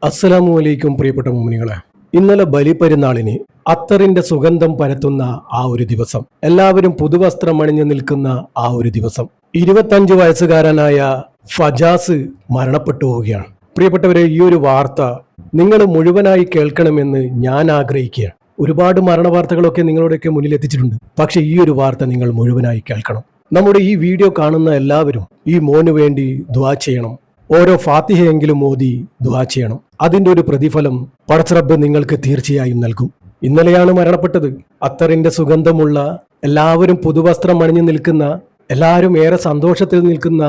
അസ്സലാമു അലൈക്കും പ്രിയപ്പെട്ട മോമിനികളെ. ഇന്നലെ ബലിപ്പെരുന്നാളിന് അത്തറിന്റെ സുഗന്ധം പരത്തുന്ന ആ ഒരു ദിവസം, എല്ലാവരും പുതുവസ്ത്രം അണിഞ്ഞു നിൽക്കുന്ന ആ ഒരു ദിവസം, 25 വയസ്സുകാരനായ ഫജാസ് മരണപ്പെട്ടു പോവുകയാണ്. പ്രിയപ്പെട്ടവരെ, ഈ ഒരു വാർത്ത നിങ്ങൾ മുഴുവനായി കേൾക്കണമെന്ന് ഞാൻ ആഗ്രഹിക്കുകയാണ്. ഒരുപാട് മരണവാർത്തകളൊക്കെ നിങ്ങളുടെയൊക്കെ മുന്നിൽ എത്തിച്ചിട്ടുണ്ട്. പക്ഷെ ഈ ഒരു വാർത്ത നിങ്ങൾ മുഴുവനായി കേൾക്കണം. നമ്മുടെ ഈ വീഡിയോ കാണുന്ന എല്ലാവരും ഈ മോന് വേണ്ടി ദുആ ചെയ്യണം. ഓരോ ഫാത്തിഹയെങ്കിലും ഓതി ദുആ ചെയ്യണം. അതിന്റെ ഒരു പ്രതിഫലം പടച്ചറബ്ബ് നിങ്ങൾക്ക് തീർച്ചയായും നൽകും. ഇന്നലെയാണ് മരണപ്പെട്ടത്. അത്തറിന്റെ സുഗന്ധമുള്ള, എല്ലാവരും പുതുവസ്ത്രം അണിഞ്ഞു നിൽക്കുന്ന, എല്ലാവരും ഏറെ സന്തോഷത്തിൽ നിൽക്കുന്ന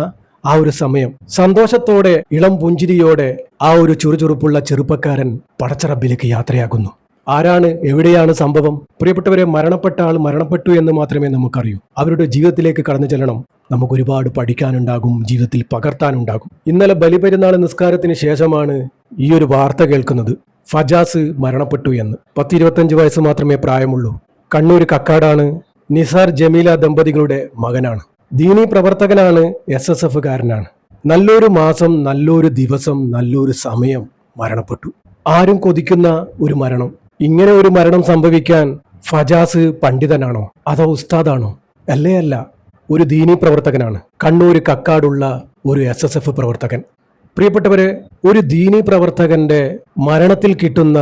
ആ ഒരു സമയം, സന്തോഷത്തോടെ ഇളം പുഞ്ചിരിയോടെ ആ ഒരു ചുറുചുറുപ്പുള്ള ചെറുപ്പക്കാരൻ പടച്ചറബ്ബിലേക്ക് യാത്രയാകുന്നു. ആരാണ്, എവിടെയാണ് സംഭവം? പ്രിയപ്പെട്ടവരെ, മരണപ്പെട്ട ആൾ മരണപ്പെട്ടു എന്ന് മാത്രമേ നമുക്കറിയൂ. അവരുടെ ജീവിതത്തിലേക്ക് കടന്നു ചെല്ലണം. നമുക്ക് ഒരുപാട് പഠിക്കാനുണ്ടാകും, ജീവിതത്തിൽ പകർത്താനുണ്ടാകും. ഇന്നലെ ബലിപെരുന്നാൾ നിസ്കാരത്തിന് ശേഷമാണ് ഈ ഒരു വാർത്ത കേൾക്കുന്നത്. ഫജാസ് മരണപ്പെട്ടു എന്ന്. 10-25 വയസ്സ് മാത്രമേ പ്രായമുള്ളൂ. കണ്ണൂർ കക്കാടാണ്. നിസാർ ജമീല ദമ്പതികളുടെ മകനാണ്. ദീനീ പ്രവർത്തകനാണ്, SSF കാരനാണ്. നല്ലൊരു മാസം, നല്ലൊരു ദിവസം, നല്ലൊരു സമയം മരണപ്പെട്ടു. ആരും കൊതിക്കുന്ന ഒരു മരണം. ഇങ്ങനെ ഒരു മരണം സംഭവിക്കാൻ ഫജാസ് പണ്ഡിതനാണോ അതോ ഉസ്താദാണോ? അല്ല, ഒരു ദീനീ പ്രവർത്തകനാണ്. കണ്ണൂർ കക്കാടുള്ള ഒരു SSF പ്രവർത്തകൻ. പ്രിയപ്പെട്ടവരെ, ഒരു ദീനീ പ്രവർത്തകന്റെ മരണത്തിൽ കിട്ടുന്ന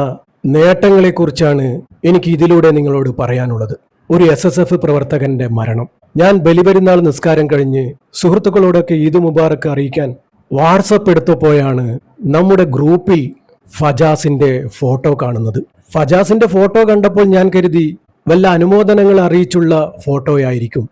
നേട്ടങ്ങളെക്കുറിച്ചാണ് എനിക്ക് ഇതിലൂടെ നിങ്ങളോട് പറയാനുള്ളത്. ഒരു SSF പ്രവർത്തകന്റെ മരണം. ഞാൻ ബലിപെരുന്നാൾ നിസ്കാരം കഴിഞ്ഞ് സുഹൃത്തുക്കളോടൊക്കെ ഈദ് മുബാറക്ക് അറിയിക്കാൻ വാട്സപ്പ് എടുത്തപ്പോഴാണ് നമ്മുടെ ഗ്രൂപ്പിൽ ഫജാസിന്റെ ഫോട്ടോ കാണുന്നത്. ഫജാസിന്റെ ഫോട്ടോ കണ്ടപ്പോൾ ഞാൻ കരുതി വല്ല അനുമോദനങ്ങൾ അറിയിച്ചുള്ള ഫോട്ടോയായിരിക്കും,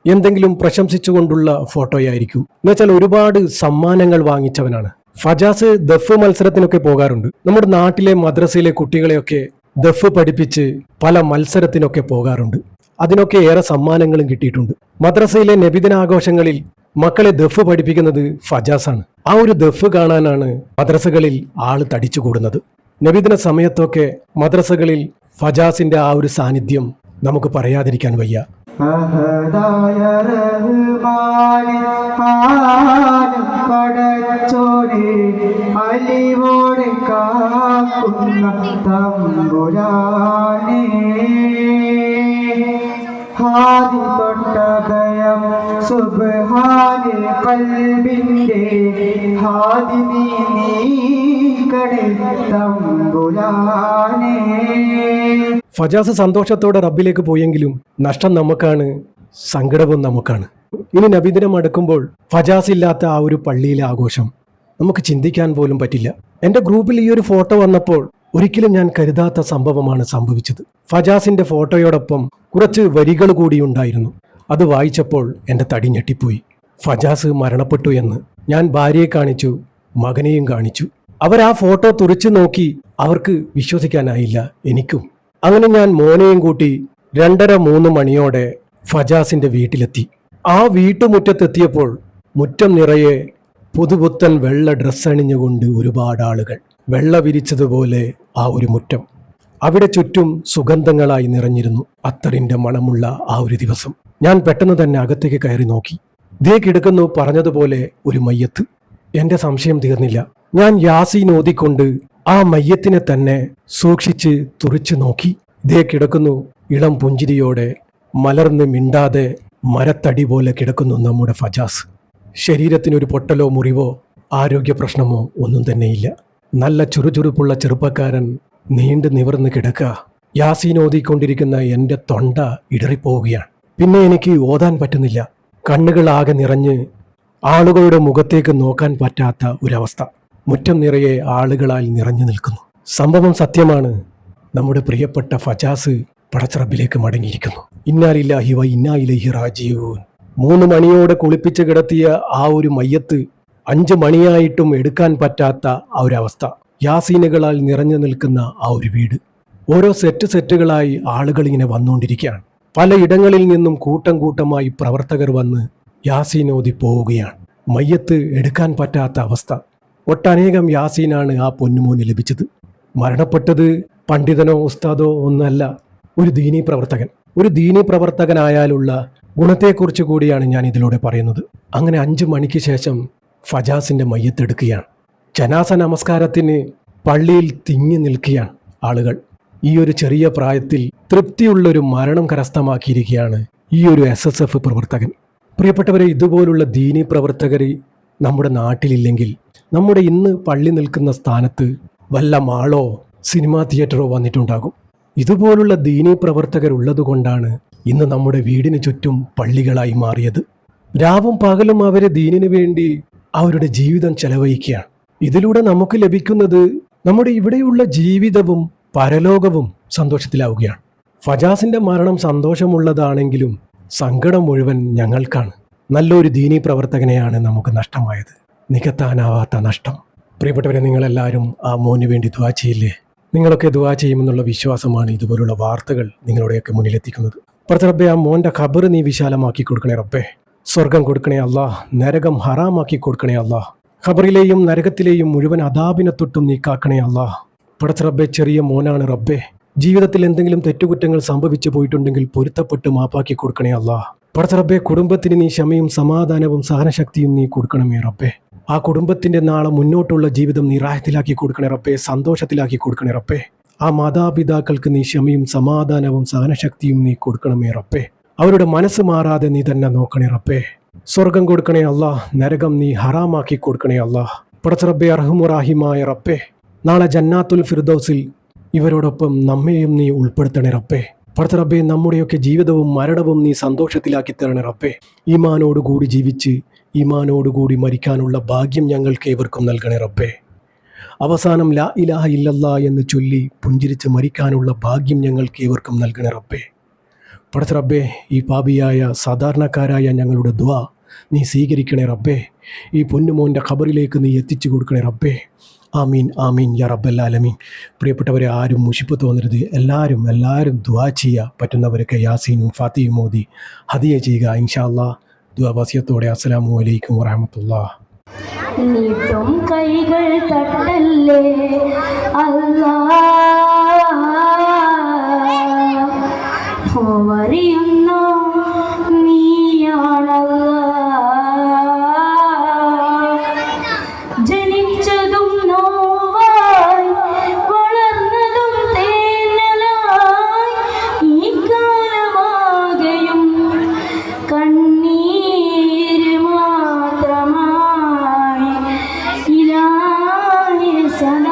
എന്തെങ്കിലും പ്രശംസിച്ചുകൊണ്ടുള്ള ഫോട്ടോയായിരിക്കും. എന്നുവെച്ചാൽ ഒരുപാട് സമ്മാനങ്ങൾ വാങ്ങിച്ചവനാണ് ഫജാസ്. ദഫ് മത്സരത്തിനൊക്കെ പോകാറുണ്ട്. നമ്മുടെ നാട്ടിലെ മദ്രസയിലെ കുട്ടികളെയൊക്കെ ദഫ് പഠിപ്പിച്ച് പല മത്സരത്തിനൊക്കെ പോകാറുണ്ട്. അതിനൊക്കെ ഏറെ സമ്മാനങ്ങളും കിട്ടിയിട്ടുണ്ട്. മദ്രസയിലെ നബിദിനാഘോഷങ്ങളിൽ മക്കളെ ദഫ് പഠിപ്പിക്കുന്നത് ഫജാസാണ്. ആ ഒരു ദഫ് കാണാനാണ് മദ്രസകളിൽ ആള് തടിച്ചുകൂടുന്നത്. നബിദിന സമയത്തൊക്കെ മദ്രസകളിൽ ഫജാസിന്റെ ആ ഒരു സാന്നിധ്യം നമുക്ക് പറയാതിരിക്കാൻ വയ്യ. ഹാദിതൊട്ടഭയം സുബ്ഹാനെ ഖൽബിന്റെ ഹാദിനി നീക്കണേ തമ്പുരാനേ. ഫജാസ് സന്തോഷത്തോടെ റബ്ബിലേക്ക് പോയെങ്കിലും നഷ്ടം നമുക്കാണ്, സങ്കടവും നമുക്കാണ്. ഇനി നബിദിനം അടുക്കുമ്പോൾ ഫജാസ് ഇല്ലാത്ത ആ ഒരു പള്ളിയിലെ ആഘോഷം നമുക്ക് ചിന്തിക്കാൻ പോലും പറ്റില്ല. എൻ്റെ ഗ്രൂപ്പിൽ ഈ ഒരു ഫോട്ടോ വന്നപ്പോൾ ഒരിക്കലും ഞാൻ കരുതാത്ത സംഭവമാണ് സംഭവിച്ചത്. ഫജാസിന്റെ ഫോട്ടോയോടൊപ്പം കുറച്ച് വരികൾ കൂടി ഉണ്ടായിരുന്നു. അത് വായിച്ചപ്പോൾ എൻ്റെ തടി ഞെട്ടിപ്പോയി. ഫജാസ് മരണപ്പെട്ടു എന്ന് ഞാൻ ഭാര്യയെ കാണിച്ചു, മകനെയും കാണിച്ചു. അവർ ആ ഫോട്ടോ തുറച്ചു നോക്കി. അവർക്ക് വിശ്വസിക്കാനായില്ല, എനിക്കും. അങ്ങനെ ഞാൻ മോനെയും കൂട്ടി 2:30-3 മണിയോടെ ഫജാസിന്റെ വീട്ടിലെത്തി. ആ വീട്ടുമുറ്റത്തെത്തിയപ്പോൾ മുറ്റം നിറയെ പുതുപുത്തൻ വെള്ള ഡ്രസ്സ് അണിഞ്ഞുകൊണ്ട് ഒരുപാട് ആളുകൾ. വെള്ള വിരിച്ചതുപോലെ ആ ഒരു മുറ്റം. അവിടെ ചുറ്റും സുഗന്ധങ്ങളായി നിറഞ്ഞിരുന്നു. അത്തറിന്റെ മണമുള്ള ആ ഒരു ദിവസം. ഞാൻ പെട്ടെന്ന് തന്നെ അകത്തേക്ക് കയറി നോക്കി. ദേ കിടക്കുന്നു പറഞ്ഞതുപോലെ ഒരു മയ്യത്ത്. എന്റെ സംശയം തീർന്നില്ല. ഞാൻ യാസീൻ ഓതിക്കൊണ്ട് ആ മയ്യത്തിനെ തന്നെ സൂക്ഷിച്ച് തുറിച്ചു നോക്കി. ദേ കിടക്കുന്നു ഇളം പുഞ്ചിരിയോടെ, മലർന്ന് മിണ്ടാതെ മരത്തടി പോലെ കിടക്കുന്നു നമ്മുടെ ഫജാസ്. ശരീരത്തിനൊരു പൊട്ടലോ മുറിവോ ആരോഗ്യ പ്രശ്നമോ ഒന്നും തന്നെയില്ല. നല്ല ചുറുചുറുപ്പുള്ള ചെറുപ്പക്കാരൻ നീണ്ടു നിവർന്ന് കിടക്കുക. യാസീൻ ഓതിക്കൊണ്ടിരിക്കുന്ന എൻ്റെ തൊണ്ട ഇടറിപ്പോവുകയാണ്. പിന്നെ എനിക്ക് ഓതാൻ പറ്റുന്നില്ല. കണ്ണുകളാകെ നിറഞ്ഞ് ആളുകളുടെ മുഖത്തേക്ക് നോക്കാൻ പറ്റാത്ത ഒരവസ്ഥ. മുറ്റം നിറയെ ആളുകളാൽ നിറഞ്ഞു നിൽക്കുന്നു. സംഭവം സത്യമാണ്. നമ്മുടെ പ്രിയപ്പെട്ട ഫജാസ് പടച്ചറബിലേക്ക് മടങ്ങിയിരിക്കുന്നു. ഇന്നാ ലില്ലാഹി വ ഇന്നാ ഇലൈഹി റാജിഊൻ. 3 മണിയോടെ കുളിപ്പിച്ച് കിടത്തിയ ആ ഒരു മയ്യത്ത് 5 മണിയായിട്ടും എടുക്കാൻ പറ്റാത്ത ആ ഒരു അവസ്ഥ. യാസീനുകളാൽ നിറഞ്ഞു നിൽക്കുന്ന ആ ഒരു വീട്. ഓരോ സെറ്റുകളായി ആളുകൾ ഇങ്ങനെ വന്നുകൊണ്ടിരിക്കുകയാണ്. പലയിടങ്ങളിൽ നിന്നും കൂട്ടം കൂട്ടമായി പ്രവർത്തകർ വന്ന് യാസീനോദി പോവുകയാണ്. മയ്യത്ത് എടുക്കാൻ പറ്റാത്ത അവസ്ഥ. ഒട്ടനേകം യാസീനാണ് ആ പൊന്നുമോന് ലഭിച്ചത്. മരണപ്പെട്ടത് പണ്ഡിതനോ ഉസ്താദോ ഒന്നല്ല, ഒരു ദീനീ പ്രവർത്തകൻ. ഒരു ദീനീ പ്രവർത്തകനായാലുള്ള ഗുണത്തെക്കുറിച്ച് കൂടിയാണ് ഞാൻ ഇതിലൂടെ പറയുന്നത്. അങ്ങനെ 5 മണിക്ക് ശേഷം ഫജാസിന്റെ മയ്യത്തെടുക്കുകയാണ്. ജനാസ നമസ്കാരത്തിന് പള്ളിയിൽ തിങ്ങി നിൽക്കുകയാണ് ആളുകൾ. ഈ ഒരു ചെറിയ പ്രായത്തിൽ തൃപ്തിയുള്ളൊരു മരണം കരസ്ഥമാക്കിയിരിക്കുകയാണ് ഈ ഒരു SSF പ്രവർത്തകൻ. പ്രിയപ്പെട്ടവരെ, ഇതുപോലുള്ള ദീനീ പ്രവർത്തകർ നമ്മുടെ നാട്ടിലില്ലെങ്കിൽ നമ്മുടെ ഇന്ന് പള്ളി നിൽക്കുന്ന സ്ഥാനത്ത് വല്ല മാളോ സിനിമാ തിയേറ്ററോ വന്നിട്ടുണ്ടാകും. ഇതുപോലുള്ള ദീനീ പ്രവർത്തകരുള്ളത് കൊണ്ടാണ് ഇന്ന് നമ്മുടെ വീടിന് ചുറ്റും പള്ളികളായി മാറിയത്. രാവും പകലും അവർ ദീനിനു വേണ്ടി അവരുടെ ജീവിതം ചെലവഴിക്കുകയാണ്. ഇതിലൂടെ നമുക്ക് ലഭിക്കുന്നത് നമ്മുടെ ഇവിടെയുള്ള ജീവിതവും പരലോകവും സന്തോഷത്തിലാവുകയാണ്. ഫജാസിന്റെ മരണം സന്തോഷമുള്ളതാണെങ്കിലും സങ്കടം മുഴുവൻ ഞങ്ങൾക്കാണ്. നല്ലൊരു ദീനീ പ്രവർത്തകനെയാണ് നമുക്ക് നഷ്ടമായത്. നികത്താനാവാത്ത നഷ്ടം. പ്രിയപ്പെട്ടവരെ, നിങ്ങളെല്ലാവരും ആ മോന് വേണ്ടി ദുആ ചെയ്യില്ലേ? നിങ്ങളൊക്കെ ദുആ ചെയ്യുമെന്നുള്ള വിശ്വാസമാണ് ഇതുപോലുള്ള വാർത്തകൾ നിങ്ങളുടെയൊക്കെ മുന്നിലെത്തിക്കുന്നത്. പടച്ച റബ്ബേ, ആ മോൻ്റെ ഖബർ നീ വിശാലമാക്കി കൊടുക്കണേ റബ്ബേ. സ്വർഗം കൊടുക്കണേ അല്ലാഹ്, നരകം ഹറാമാക്കി കൊടുക്കണേ അല്ലാഹ്. ഖബറിലെയും നരകത്തിലെയും മുഴുവൻ അദാബിനെ തൊട്ടും നീ കാക്കണേ അല്ലാഹ്. പടച്ച റബ്ബേ, ചെറിയ മോനാണ് റബ്ബേ. ജീവിതത്തിൽ എന്തെങ്കിലും തെറ്റുകുറ്റങ്ങൾ സംഭവിച്ചു പോയിട്ടുണ്ടെങ്കിൽ പൊരുത്തപ്പെട്ട് മാപ്പാക്കി കൊടുക്കണേ അല്ലാഹ്. പടച്ച റബ്ബേ, കുടുംബത്തിന് നീ ക്ഷമയും സമാധാനവും സഹനശക്തിയും നീ കൊടുക്കണമേ റബ്ബേ. ആ കുടുംബത്തിന്റെ നാളെ മുന്നോട്ടുള്ള ജീവിതം നീ റാഹത്തിലാക്കി കൊടുക്കണേ റബ്ബേ, സന്തോഷത്തിലാക്കി കൊടുക്കണേ റബ്ബേ. ആ മാതാപിതാക്കൾക്ക് നീ ക്ഷമയും സമാധാനവും സഹനശക്തിയും നീ കൊടുക്കണമേ റബ്ബേ. അവരുടെ മനസ്സ് മാറാതെ നീ തന്നെ നോക്കണേ റബ്ബേ. സ്വർഗം കൊടുക്കണേ അല്ലാഹ്, നരകം നീ ഹറാമാക്കി കൊടുക്കണേ അല്ലാഹ്. പടച്ച റബ്ബേ, അർഹമുറാഹിമായ റബ്ബേ, നാളെ ജന്നാത്തുൽ ഫിർദൗസിൽ ഇവരോടൊപ്പം നമ്മെയും നീ ഉൾപ്പെടുത്തണേ റബ്ബേ. പടച്ച റബ്ബേ, നമ്മുടെയൊക്കെ ജീവിതവും മരണവും നീ സന്തോഷത്തിലാക്കി തരണേ റബ്ബേ. ഈമാനോടുകൂടി ജീവിച്ച് ഈമാനോടുകൂടി മരിക്കാനുള്ള ഭാഗ്യം ഞങ്ങൾക്ക് ഏവർക്കും നൽകണേ റബ്ബേ. അവസാനം ലാ ഇലാഹ ഇല്ലല്ലാ എന്ന് ചൊല്ലി പുഞ്ചിരിച്ച് മരിക്കാനുള്ള ഭാഗ്യം ഞങ്ങൾക്ക് ഏവർക്കും നൽകണേ റബ്ബേ. പടച്ച റബ്ബേ, ഈ പാപിയായ സാധാരണക്കാരായ ഞങ്ങളുടെ ദുആ നീ സ്വീകരിക്കണേ റബ്ബേ. ഈ പൊന്നുമോൻ്റെ ഖബറിലേക്ക് നീ എത്തിച്ചു കൊടുക്കണേ റബ്ബേ. ആമീൻ ആമീൻ യാ റബ്ബൽ ആലമീൻ. പ്രിയപ്പെട്ടവരെ, ആരും മുഷിപ്പ് തോന്നരുത്. എല്ലാവരും ദുആ ചെയ്യുക. പറ്റുന്നവരൊക്കെ യാസീനും ഫാത്തിയും മോദി ഹദിയ ചെയ്യുക. ഇൻഷാ അല്ലാഹ്. ദുആ വസിയത്തോടെ അസ്സലാമു അലൈക്കും വറഹ്മത്തുള്ളാഹി. നീട്ടും കൈകൾ തട്ടല്ലേ അല്ലാഹ്, അറിയുന്നു നീയാണല്ലാഹ്. ജനിച്ചതും നോവായി വളർന്നതും തേനലായി ഈ കാലമാകെയും കണ്ണീര് മാത്രമായി ഇലാഹി സന